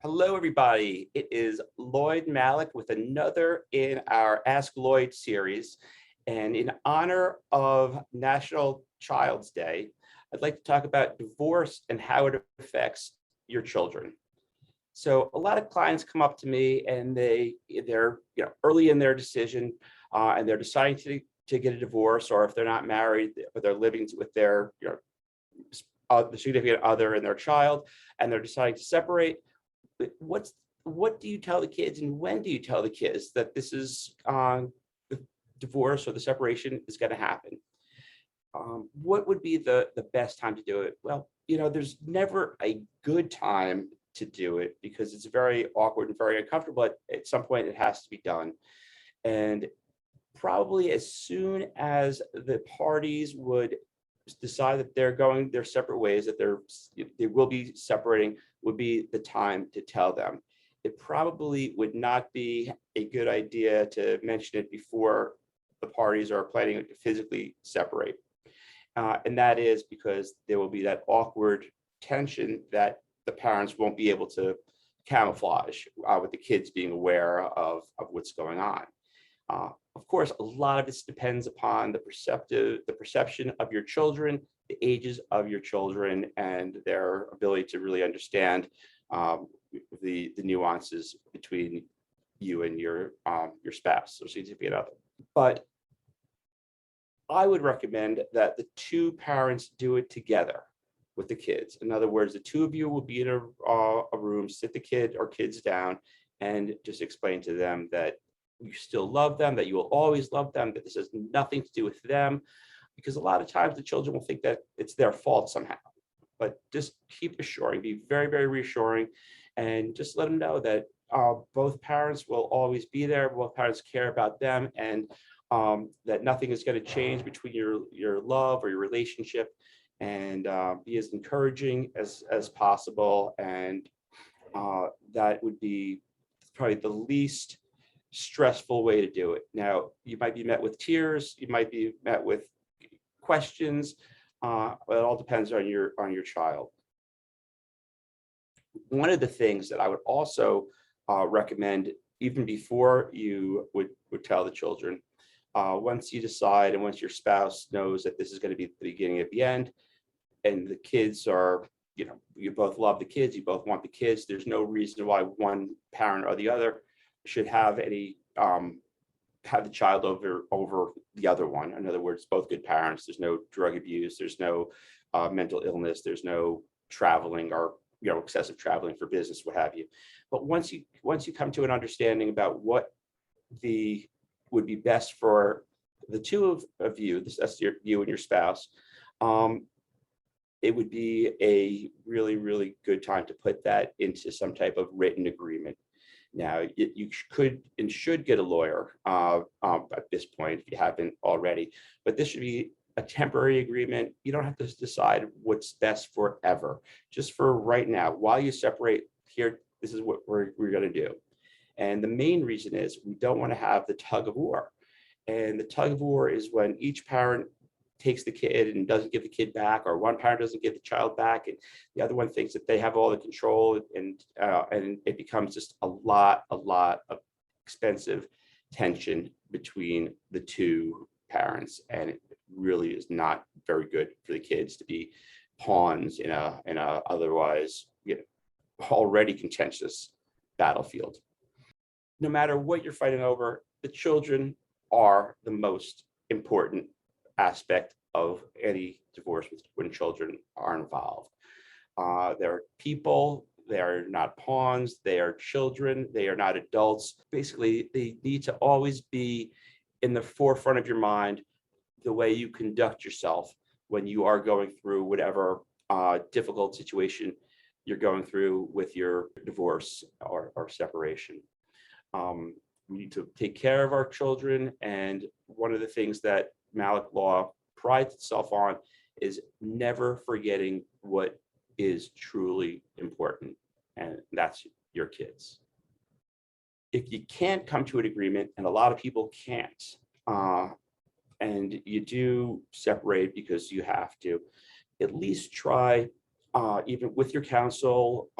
Hello, everybody. It is Lloyd Malik with another in our Ask Lloyd series. And in honor of National Child's Day, I'd like to talk about divorce and how it affects your children. So a lot of clients come up to me and they're early in their decision and they're deciding to get a divorce, or if they're not married, but they're living with their the significant other and their child, and they're deciding to separate. What do you tell the kids, and when do you tell the kids that this is the divorce or the separation is going to happen? What would be the best time to do it? Well, there's never a good time to do it because it's very awkward and very uncomfortable. At some point, it has to be done, and probably as soon as the parties would decide that they're going their separate ways, that they will be separating, would be the time to tell them. It probably would not be a good idea to mention it before the parties are planning to physically separate. And that is because there will be that awkward tension that the parents won't be able to camouflage with the kids being aware of what's going on. Of course, a lot of this depends upon the perception of your children, the ages of your children, and their ability to really understand the nuances between you and your spouse or significant other. But I would recommend that the two parents do it together with the kids. In other words, the two of you will be in a room, sit the kid or kids down, and just explain to them that you still love them, that you will always love them, that this has nothing to do with them, because a lot of times the children will think that it's their fault somehow. But just keep assuring, be very, very reassuring, and just let them know that both parents will always be there, both parents care about them, and that nothing is going to change between your love or your relationship, and be as encouraging as possible. And that would be probably the least stressful way to do it. Now, you might be met with tears, you might be met with questions, but it all depends on your child. One of the things that I would also recommend, even before you would tell the children, once you decide and once your spouse knows that this is going to be the beginning of the end, and the kids are, you both love the kids, you both want the kids, there's no reason why one parent or the other should have any have the child over the other one. In other words, both good parents. There's no drug abuse. There's no mental illness. There's no traveling or excessive traveling for business, what have you. But once you come to an understanding about what would be best for the two of you, that's you and your spouse, it would be a really, really good time to put that into some type of written agreement. Now, you could and should get a lawyer at this point if you haven't already, but this should be a temporary agreement. You don't have to decide what's best forever, just for right now. While you separate here, this is what we're going to do. And the main reason is we don't want to have the tug of war. And the tug of war is when each parent takes the kid and doesn't give the kid back, or one parent doesn't give the child back, and the other one thinks that they have all the control, and it becomes just a lot of expensive tension between the two parents, and it really is not very good for the kids to be pawns in a otherwise already contentious battlefield. No matter what you're fighting over, the children are the most important aspect of any divorce when children are involved. They're people, they are not pawns, they are children, they are not adults. Basically, they need to always be in the forefront of your mind, the way you conduct yourself when you are going through whatever difficult situation you're going through with your divorce or separation. We need to take care of our children, and one of the things that Malik law prides itself on is never forgetting what is truly important, and that's your kids. If you can't come to an agreement, and a lot of people can't, and you do separate because you have to, at least try, even with your counsel,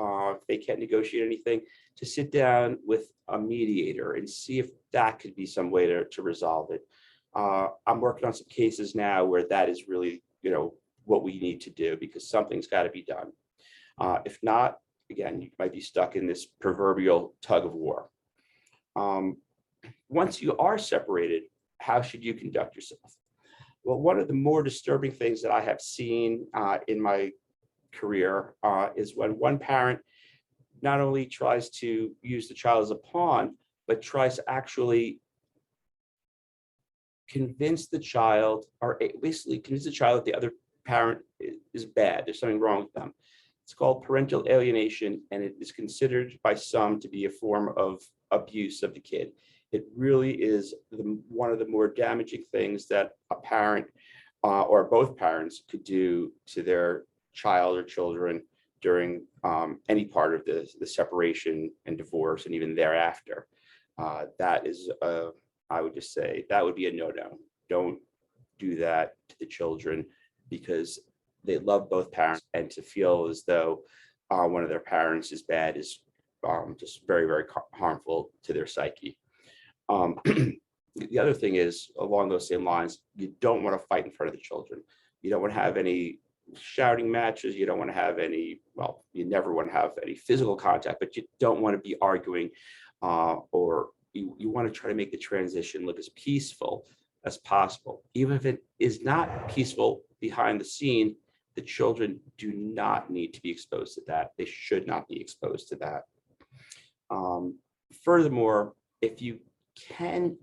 if they can't negotiate anything, to sit down with a mediator and see if that could be some way to resolve it. I'm working on some cases now where that is really, what we need to do, because something's got to be done. If not, again, you might be stuck in this proverbial tug of war. Once you are separated, how should you conduct yourself? Well, one of the more disturbing things that I have seen in my career is when one parent not only tries to use the child as a pawn, but tries to actually convince the child, or basically convince the child that the other parent is bad. There's something wrong with them. It's called parental alienation, and it is considered by some to be a form of abuse of the kid. It really is one of the more damaging things that a parent or both parents could do to their child or children during any part of the separation and divorce, and even thereafter. That is, I would just say, that would be a no-no. Don't do that to the children, because they love both parents, and to feel as though one of their parents is bad is just very, very harmful to their psyche. The other thing is, along those same lines, you don't want to fight in front of the children. You don't want to have any shouting matches. You don't want to have any, well, you never want to have any physical contact, but you don't want to be arguing, or you want to try to make the transition look as peaceful as possible. Even if it is not peaceful behind the scene, the children do not need to be exposed to that. They should not be exposed to that. Furthermore, if you can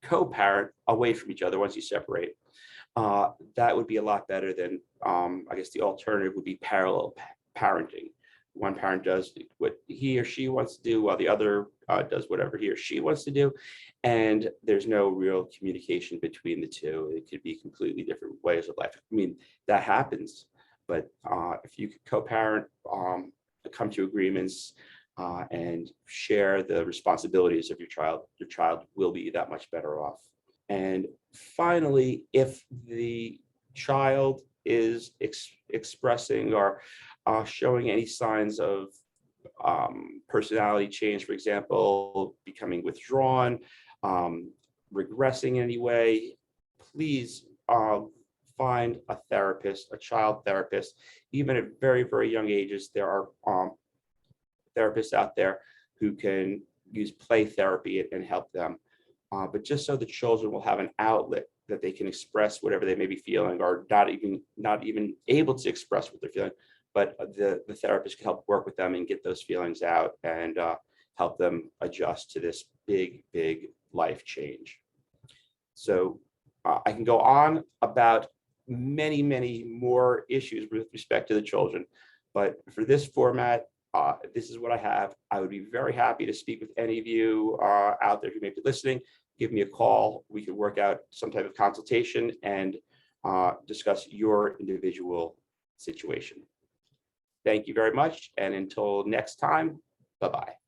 co-parent away from each other once you separate, that would be a lot better than, I guess the alternative would be parallel parenting. One parent does what he or she wants to do, while the other does whatever he or she wants to do, and there's no real communication between the two. It could be completely different ways of life. I mean, that happens, but if you could co-parent, come to agreements, and share the responsibilities of your child will be that much better off. And finally, if the child is expressing or showing any signs of personality change, for example, becoming withdrawn, regressing in any way, please find a therapist, a child therapist. Even at very, very young ages, there are therapists out there who can use play therapy and help them. But just so the children will have an outlet that they can express whatever they may be feeling, or not even able to express what they're feeling, but the therapist can help work with them and get those feelings out, and help them adjust to this big, big life change. So I can go on about many, many more issues with respect to the children, but for this format, this is what I have. I would be very happy to speak with any of you out there who may be listening. Give me a call. We could work out some type of consultation and discuss your individual situation. Thank you very much. And until next time, bye-bye.